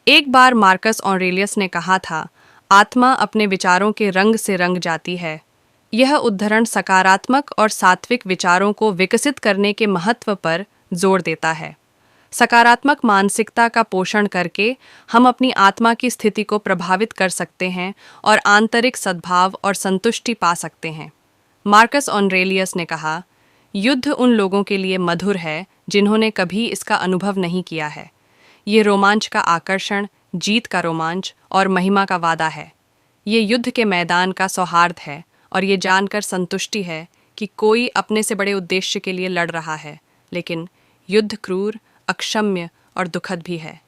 एक बार Marcus Aurelius ने कहा था, आत्मा अपने विचारों के रंग से रंग जाती है। यह उद्धरण सकारात्मक और सात्विक विचारों को विकसित करने के महत्व पर जोर देता है। सकारात्मक मानसिकता का पोषण करके हम अपनी आत्मा की स्थिति को प्रभावित कर सकते हैं और आंतरिक सद्भाव और संतुष्टि पा सकते हैं। मार्कस ऑरेलियस ने कहा, युद्ध उन लोगों के लिए मधुर है जिन्होंने कभी इसका अनुभव नहीं किया है। ये रोमांच का आकर्षण, जीत का रोमांच और महिमा का वादा है। ये युद्ध के मैदान का सौहार्द है और ये जानकर संतुष्टि है कि कोई अपने से बड़े उद्देश्य के लिए लड़ रहा है, लेकिन युद्ध क्रूर, अक्षम्य और दुखद भी है।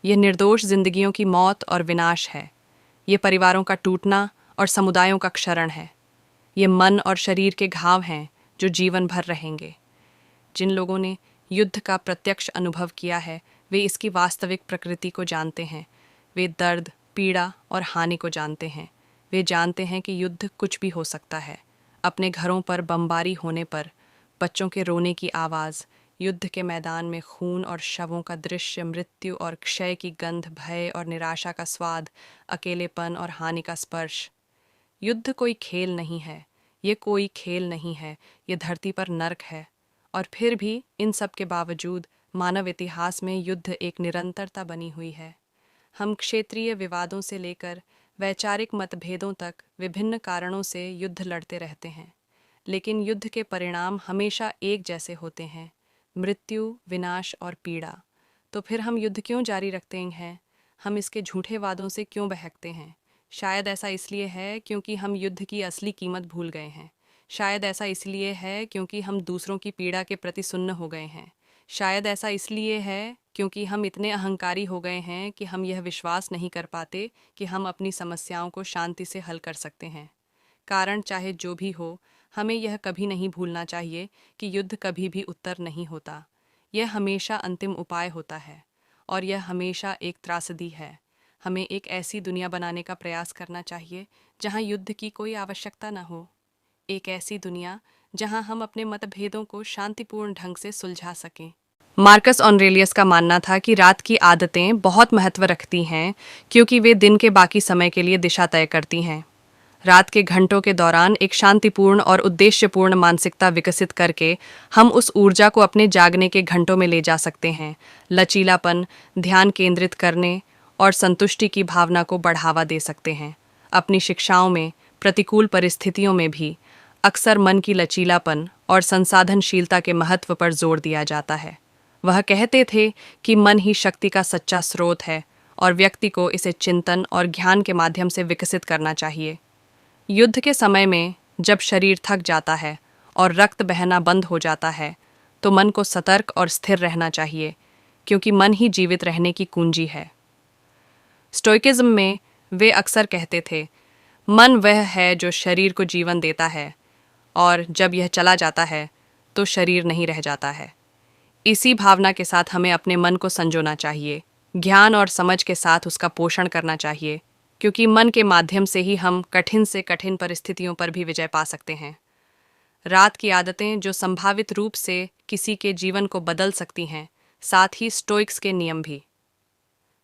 यह निर्दोष जिंदगियों की मौत और विनाश है। ये परिवारों का टूटना और समुदायों का क्षरण है। ये मन और शरीर के घाव हैं जो जीवन भर रहेंगे। जिन लोगों ने युद्ध का प्रत्यक्ष अनुभव किया है, वे इसकी वास्तविक प्रकृति को जानते हैं। वे दर्द, पीड़ा और हानि को जानते हैं। वे जानते हैं कि युद्ध कुछ भी हो सकता है। अपने घरों पर बमबारी होने पर, बच्चों के रोने की आवाज़, युद्ध के मैदान में खून और शवों का दृश्य, मृत्यु और क्षय की गंध, भय और निराशा का स्वाद, अकेलेपन और हानि का स्पर्श। युद्ध कोई खेल नहीं है। ये कोई खेल नहीं है। ये धरती पर नर्क है। और फिर भी इन सब के बावजूद मानव इतिहास में युद्ध एक निरंतरता बनी हुई है। हम क्षेत्रीय विवादों से लेकर वैचारिक मतभेदों तक विभिन्न कारणों से युद्ध लड़ते रहते हैं, लेकिन युद्ध के परिणाम हमेशा एक जैसे होते हैं: मृत्यु, विनाश और पीड़ा। तो फिर हम युद्ध क्यों जारी रखते हैं? हम इसके झूठे वादों से क्यों बहकते हैं? शायद ऐसा इसलिए है क्योंकि हम युद्ध की असली कीमत भूल गए हैं। शायद ऐसा इसलिए है क्योंकि हम दूसरों की पीड़ा के प्रति सुन्न हो गए हैं। शायद ऐसा इसलिए है क्योंकि हम इतने अहंकारी हो गए हैं कि हम यह विश्वास नहीं कर पाते कि हम अपनी समस्याओं को शांति से हल कर सकते हैं। कारण चाहे जो भी हो, हमें यह कभी नहीं भूलना चाहिए कि युद्ध कभी भी उत्तर नहीं होता। यह हमेशा अंतिम उपाय होता है, और यह हमेशा एक त्रासदी है। हमें एक ऐसी दुनिया बनाने का प्रयास करना चाहिए जहां युद्ध की कोई आवश्यकता न हो। एक ऐसी दुनिया जहां हम अपने मतभेदों को शांतिपूर्ण ढंग से सुलझा सकें। मार्कस ऑरेलियस का मानना था कि रात की आदतें बहुत महत्व रखती हैं, क्योंकि वे दिन के बाकी समय के लिए दिशा तय करती हैं। रात के घंटों के दौरान एक शांतिपूर्ण और उद्देश्यपूर्ण मानसिकता विकसित करके हम उस ऊर्जा को अपने जागने के घंटों में ले जा सकते हैं। लचीलापन, ध्यान केंद्रित करने और संतुष्टि की भावना को बढ़ावा दे सकते हैं। अपनी शिक्षाओं में प्रतिकूल परिस्थितियों में भी अक्सर मन की लचीलापन और संसाधनशीलता के महत्व पर जोर दिया जाता है। वह कहते थे कि मन ही शक्ति का सच्चा स्रोत है और व्यक्ति को इसे चिंतन और ज्ञान के माध्यम से विकसित करना चाहिए। युद्ध के समय में जब शरीर थक जाता है और रक्त बहना बंद हो जाता है, तो मन को सतर्क और स्थिर रहना चाहिए, क्योंकि मन ही जीवित रहने की कुंजी है। स्टोइकिज्म में वे अक्सर कहते थे, मन वह है जो शरीर को जीवन देता है, और जब यह चला जाता है तो शरीर नहीं रह जाता है। इसी भावना के साथ हमें अपने मन को संजोना चाहिए, ज्ञान और समझ के साथ उसका पोषण करना चाहिए, क्योंकि मन के माध्यम से ही हम कठिन से कठिन परिस्थितियों पर भी विजय पा सकते हैं। रात की आदतें जो संभावित रूप से किसी के जीवन को बदल सकती हैं, साथ ही स्टोइक्स के नियम भी।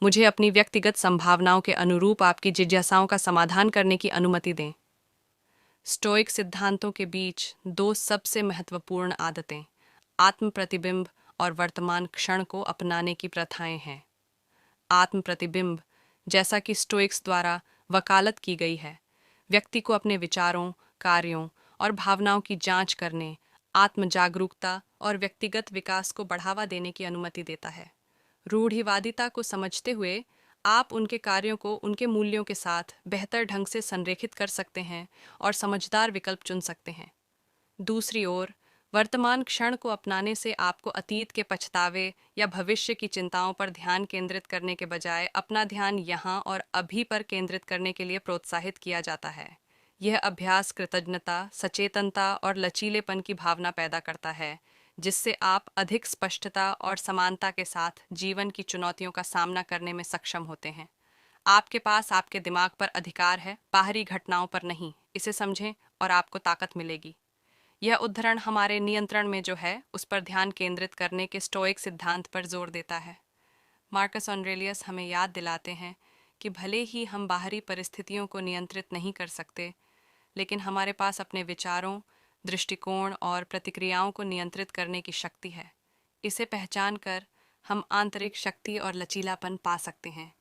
मुझे अपनी व्यक्तिगत संभावनाओं के अनुरूप आपकी जिज्ञासाओं का समाधान करने की अनुमति दें। स्टोइक सिद्धांतों के बीच दो सबसे महत्वपूर्ण आदतें आत्म प्रतिबिंब और वर्तमान क्षण को अपनाने की प्रथाएं हैं। आत्म प्रतिबिंब, जैसा कि स्टोइक्स द्वारा वकालत की गई है, व्यक्ति को अपने विचारों, कार्यों और भावनाओं की जांच करने, आत्म जागरूकता और व्यक्तिगत विकास को बढ़ावा देने की अनुमति देता है। रूढ़िवादिता को समझते हुए आप उनके कार्यों को उनके मूल्यों के साथ बेहतर ढंग से संरेखित कर सकते हैं और समझदार विकल्प चुन सकते हैं। दूसरी ओर, वर्तमान क्षण को अपनाने से आपको अतीत के पछतावे या भविष्य की चिंताओं पर ध्यान केंद्रित करने के बजाय अपना ध्यान यहाँ और अभी पर केंद्रित करने के लिए प्रोत्साहित किया जाता है। यह अभ्यास कृतज्ञता, सचेतनता और लचीलेपन की भावना पैदा करता है, जिससे आप अधिक स्पष्टता और समानता के साथ जीवन की चुनौतियों का सामना करने में सक्षम होते हैं। आपके पास आपके दिमाग पर अधिकार है, बाहरी घटनाओं पर नहीं। इसे समझें और आपको ताकत मिलेगी। यह उद्धरण हमारे नियंत्रण में जो है उस पर ध्यान केंद्रित करने के स्टोइक सिद्धांत पर जोर देता है। मार्कस ऑरेलियस हमें याद दिलाते हैं कि भले ही हम बाहरी परिस्थितियों को नियंत्रित नहीं कर सकते, लेकिन हमारे पास अपने विचारों, दृष्टिकोण और प्रतिक्रियाओं को नियंत्रित करने की शक्ति है। इसे पहचान कर हम आंतरिक शक्ति और लचीलापन पा सकते हैं।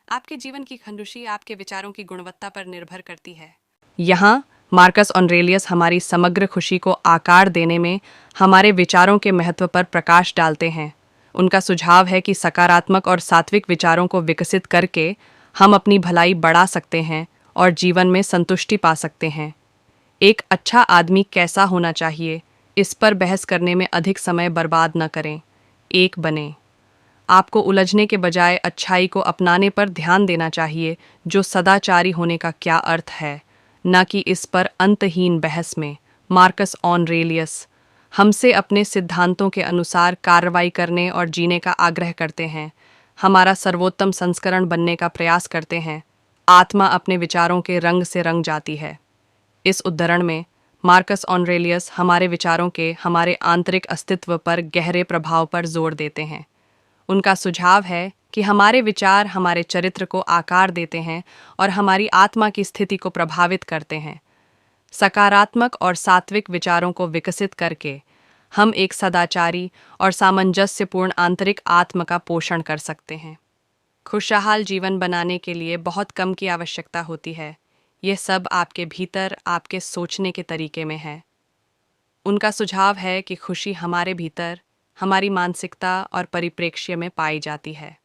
आपके जीवन की खुशी आपके विचारों की गुणवत्ता पर निर्भर करती है। यहाँ मार्कस ऑरेलियस हमारी समग्र खुशी को आकार देने में हमारे विचारों के महत्व पर प्रकाश डालते हैं। उनका सुझाव है कि सकारात्मक और सात्विक विचारों को विकसित करके हम अपनी भलाई बढ़ा सकते हैं और जीवन में संतुष्टि पा सकते हैं। एक अच्छा आदमी कैसा होना चाहिए, इस पर बहस करने में अधिक समय बर्बाद न करें। एक बने। आपको उलझने के बजाय अच्छाई को अपनाने पर ध्यान देना चाहिए, जो सदाचारी होने का क्या अर्थ है, न कि इस पर अंतहीन बहस में। मार्कस ऑरेलियस हमसे अपने सिद्धांतों के अनुसार कार्रवाई करने और जीने का आग्रह करते हैं। हमारा सर्वोत्तम संस्करण बनने का प्रयास करते हैं। आत्मा अपने विचारों के रंग से रंग जाती है। इस उद्धरण में मार्कस ऑरेलियस हमारे विचारों के हमारे आंतरिक अस्तित्व पर गहरे प्रभाव पर जोर देते हैं। उनका सुझाव है कि हमारे विचार हमारे चरित्र को आकार देते हैं और हमारी आत्मा की स्थिति को प्रभावित करते हैं। सकारात्मक और सात्विक विचारों को विकसित करके हम एक सदाचारी और सामंजस्यपूर्ण आंतरिक आत्मा का पोषण कर सकते हैं। खुशहाल जीवन बनाने के लिए बहुत कम की आवश्यकता होती है। यह सब आपके भीतर, आपके सोचने के तरीके में है। उनका सुझाव है कि खुशी हमारे भीतर, हमारी मानसिकता और परिप्रेक्ष्य में पाई जाती है।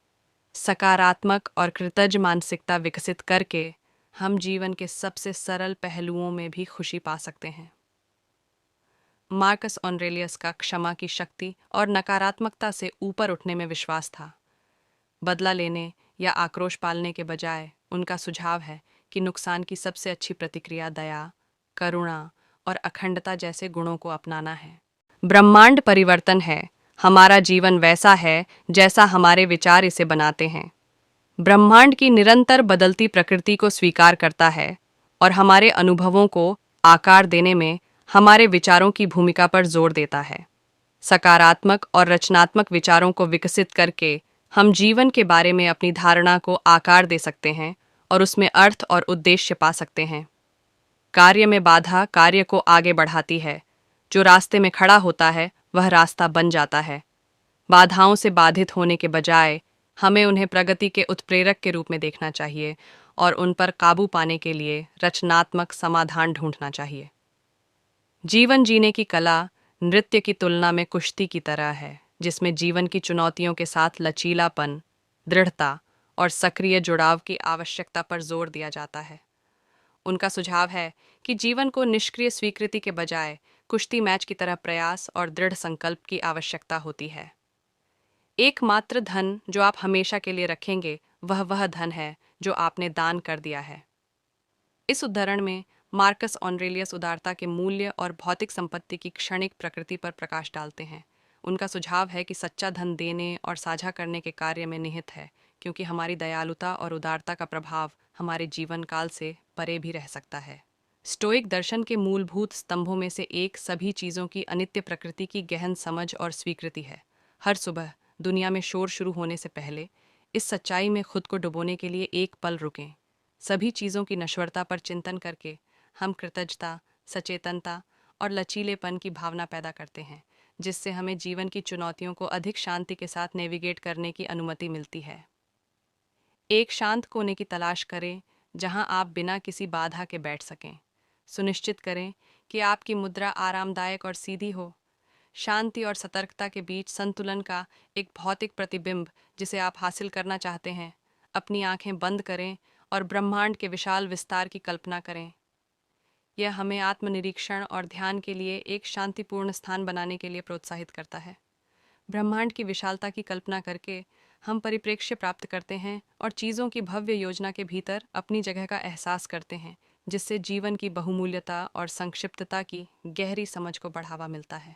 सकारात्मक और कृतज्ञ मानसिकता विकसित करके हम जीवन के सबसे सरल पहलुओं में भी खुशी पा सकते हैं। मार्कस ऑरेलियस का क्षमा की शक्ति और नकारात्मकता से ऊपर उठने में विश्वास था। बदला लेने या आक्रोश पालने के बजाय उनका सुझाव है कि नुकसान की सबसे अच्छी प्रतिक्रिया दया, करुणा और अखंडता जैसे गुणों को अपनाना है। ब्रह्मांड परिवर्तन है। हमारा जीवन वैसा है जैसा हमारे विचार इसे बनाते हैं। ब्रह्मांड की निरंतर बदलती प्रकृति को स्वीकार करता है और हमारे अनुभवों को आकार देने में हमारे विचारों की भूमिका पर जोर देता है। सकारात्मक और रचनात्मक विचारों को विकसित करके हम जीवन के बारे में अपनी धारणा को आकार दे सकते हैं और उसमें अर्थ और उद्देश्य पा सकते हैं। कार्य में बाधा कार्य को आगे बढ़ाती है। जो रास्ते में खड़ा होता है वह रास्ता बन जाता है। बाधाओं से बाधित होने के बजाय हमें उन्हें प्रगति के उत्प्रेरक के रूप में देखना चाहिए और उन पर काबू पाने के लिए रचनात्मक समाधान ढूंढना चाहिए। जीवन जीने की कला नृत्य की तुलना में कुश्ती की तरह है, जिसमें जीवन की चुनौतियों के साथ लचीलापन, दृढ़ता और सक्रिय जुड़ाव की आवश्यकता पर जोर दिया जाता है। उनका सुझाव है कि जीवन को निष्क्रिय स्वीकृति के बजाय कुश्ती मैच की तरह प्रयास और दृढ़ संकल्प की आवश्यकता होती है। एकमात्र धन जो आप हमेशा के लिए रखेंगे वह धन है जो आपने दान कर दिया है। इस उद्धरण में मार्कस ऑरेलियस उदारता के मूल्य और भौतिक संपत्ति की क्षणिक प्रकृति पर प्रकाश डालते हैं। उनका सुझाव है कि सच्चा धन देने और साझा करने के कार्य में निहित है, क्योंकि हमारी दयालुता और उदारता का प्रभाव हमारे जीवन काल से परे भी रह सकता है। स्टोइक दर्शन के मूलभूत स्तंभों में से एक सभी चीज़ों की अनित्य प्रकृति की गहन समझ और स्वीकृति है। हर सुबह दुनिया में शोर शुरू होने से पहले इस सच्चाई में खुद को डुबोने के लिए एक पल रुकें। सभी चीज़ों की नश्वरता पर चिंतन करके हम कृतज्ञता, सचेतनता और लचीलेपन की भावना पैदा करते हैं, जिससे हमें जीवन की चुनौतियों को अधिक शांति के साथ नेविगेट करने की अनुमति मिलती है। एक शांत कोने की तलाश करें जहां आप बिना किसी बाधा के बैठ सकें। सुनिश्चित करें कि आपकी मुद्रा आरामदायक और सीधी हो। शांति और सतर्कता के बीच संतुलन का एक भौतिक प्रतिबिंब जिसे आप हासिल करना चाहते हैं। अपनी आंखें बंद करें और ब्रह्मांड के विशाल विस्तार की कल्पना करें। यह हमें आत्मनिरीक्षण और ध्यान के लिए एक शांतिपूर्ण स्थान बनाने के लिए प्रोत्साहित करता है। ब्रह्मांड की विशालता की कल्पना करके हम परिप्रेक्ष्य प्राप्त करते हैं और चीज़ों की भव्य योजना के भीतर अपनी जगह का एहसास करते हैं, जिससे जीवन की बहुमूल्यता और संक्षिप्तता की गहरी समझ को बढ़ावा मिलता है।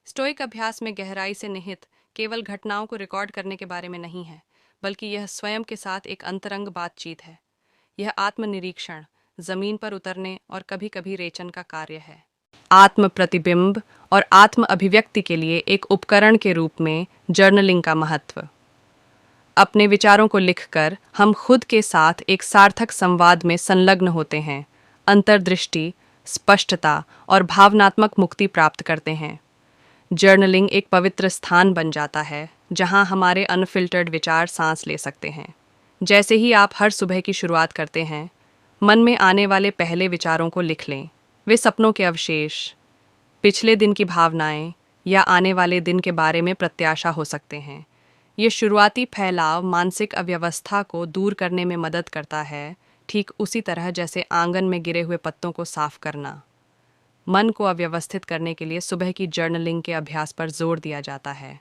स्टोइक अभ्यास में गहराई से निहित केवल घटनाओं को रिकॉर्ड करने के बारे में नहीं है, बल्कि यह स्वयं के साथ एक अंतरंग बातचीत है। यह आत्मनिरीक्षण, जमीन पर उतरने और कभी कभी रेचन का कार्य है। आत्म प्रतिबिंब और आत्म अभिव्यक्ति के लिए एक उपकरण के रूप में जर्नलिंग का महत्व। अपने विचारों को लिखकर हम खुद के साथ एक सार्थक संवाद में संलग्न होते हैं, अंतर्दृष्टि, स्पष्टता और भावनात्मक मुक्ति प्राप्त करते हैं। जर्नलिंग एक पवित्र स्थान बन जाता है जहां हमारे अनफिल्टर्ड विचार सांस ले सकते हैं। जैसे ही आप हर सुबह की शुरुआत करते हैं, मन में आने वाले पहले विचारों को लिख लें। वे सपनों के अवशेष, पिछले दिन की भावनाएं या आने वाले दिन के बारे में प्रत्याशा हो सकते हैं। ये शुरुआती फैलाव मानसिक अव्यवस्था को दूर करने में मदद करता है, ठीक उसी तरह जैसे आंगन में गिरे हुए पत्तों को साफ करना। मन को अव्यवस्थित करने के लिए सुबह की जर्नलिंग के अभ्यास पर जोर दिया जाता है।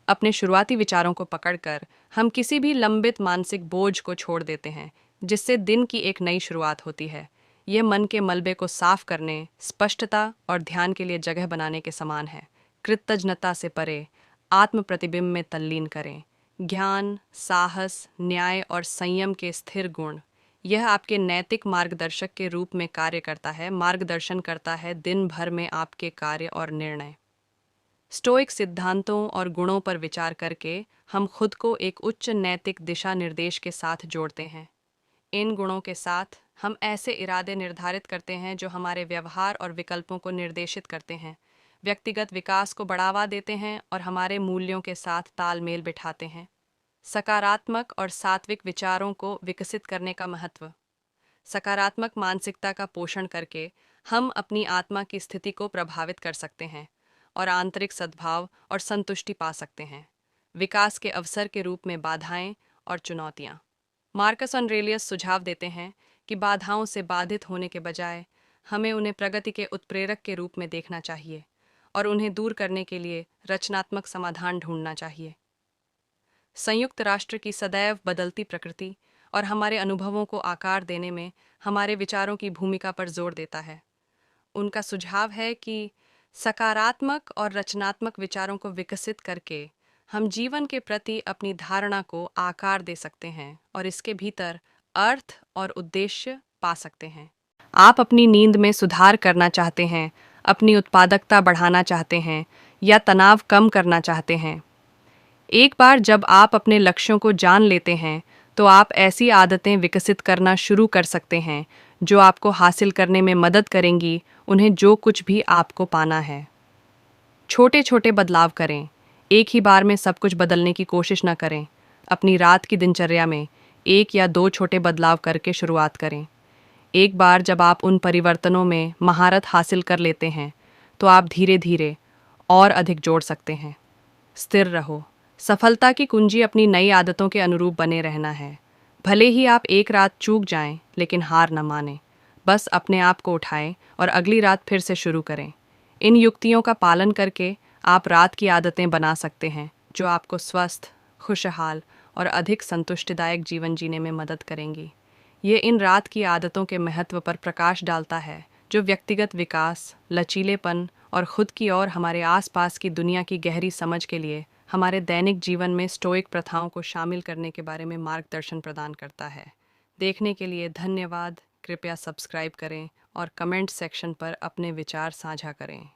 अपने शुरुआती विचारों को पकड़कर हम किसी भी लंबित मानसिक बोझ को छोड़ देते हैं, जिससे दिन की एक नई शुरुआत होती है। यह मन के मलबे को साफ करने, स्पष्टता और ध्यान के लिए जगह बनाने के समान है। कृतज्ञता से परे आत्म प्रतिबिंब में तल्लीन करें। ज्ञान, साहस, न्याय और संयम के स्थिर गुण, यह आपके नैतिक मार्गदर्शक के रूप में कार्य करता है, मार्गदर्शन करता है दिन भर में आपके कार्य और निर्णय। स्टोइक सिद्धांतों और गुणों पर विचार करके हम खुद को एक उच्च नैतिक दिशा निर्देश के साथ जोड़ते हैं। इन गुणों के साथ हम ऐसे इरादे निर्धारित करते हैं जो हमारे व्यवहार और विकल्पों को निर्देशित करते हैं, व्यक्तिगत विकास को बढ़ावा देते हैं और हमारे मूल्यों के साथ तालमेल बिठाते हैं। सकारात्मक और सात्विक विचारों को विकसित करने का महत्व। सकारात्मक मानसिकता का पोषण करके हम अपनी आत्मा की स्थिति को प्रभावित कर सकते हैं और आंतरिक सद्भाव और संतुष्टि पा सकते हैं। विकास के अवसर के रूप में बाधाएं और चुनौतियां। मार्कस ऑरेलियस सुझाव देते हैं कि बाधाओं से बाधित होने के बजाय हमें उन्हें प्रगति के उत्प्रेरक के रूप में देखना चाहिए और उन्हें दूर करने के लिए रचनात्मक समाधान ढूंढना चाहिए। संयुक्त राष्ट्र की सदैव बदलती प्रकृति और हमारे अनुभवों को आकार देने में हमारे विचारों की भूमिका पर जोर देता है। उनका सुझाव है कि सकारात्मक और रचनात्मक विचारों को विकसित करके हम जीवन के प्रति अपनी धारणा को आकार दे सकते हैं और इसके भीतर अर्थ और उद्देश्य पा सकते हैं। आप अपनी नींद में सुधार करना चाहते हैं, अपनी उत्पादकता बढ़ाना चाहते हैं या तनाव कम करना चाहते हैं। एक बार जब आप अपने लक्ष्यों को जान लेते हैं, तो आप ऐसी आदतें विकसित करना शुरू कर सकते हैं जो आपको हासिल करने में मदद करेंगी, उन्हें जो कुछ भी आपको पाना है। छोटे छोटे बदलाव करें, एक ही बार में सब कुछ बदलने की कोशिश न करें। अपनी रात की दिनचर्या में 1 या 2 छोटे बदलाव करके शुरुआत करें। एक बार जब आप उन परिवर्तनों में महारत हासिल कर लेते हैं, तो आप धीरे धीरे और अधिक जोड़ सकते हैं। स्थिर रहो। सफलता की कुंजी अपनी नई आदतों के अनुरूप बने रहना है। भले ही आप एक रात चूक जाएं, लेकिन हार न मानें। बस अपने आप को उठाएं और अगली रात फिर से शुरू करें। इन युक्तियों का पालन करके आप रात की आदतें बना सकते हैं जो आपको स्वस्थ, खुशहाल और अधिक संतुष्टिदायक जीवन जीने में मदद करेंगी। ये इन रात की आदतों के महत्व पर प्रकाश डालता है, जो व्यक्तिगत विकास, लचीलेपन और खुद की और हमारे आसपास की दुनिया की गहरी समझ के लिए हमारे दैनिक जीवन में स्टोइक प्रथाओं को शामिल करने के बारे में मार्गदर्शन प्रदान करता है। देखने के लिए धन्यवाद। कृपया सब्सक्राइब करें और कमेंट सेक्शन पर अपने विचार साझा करें।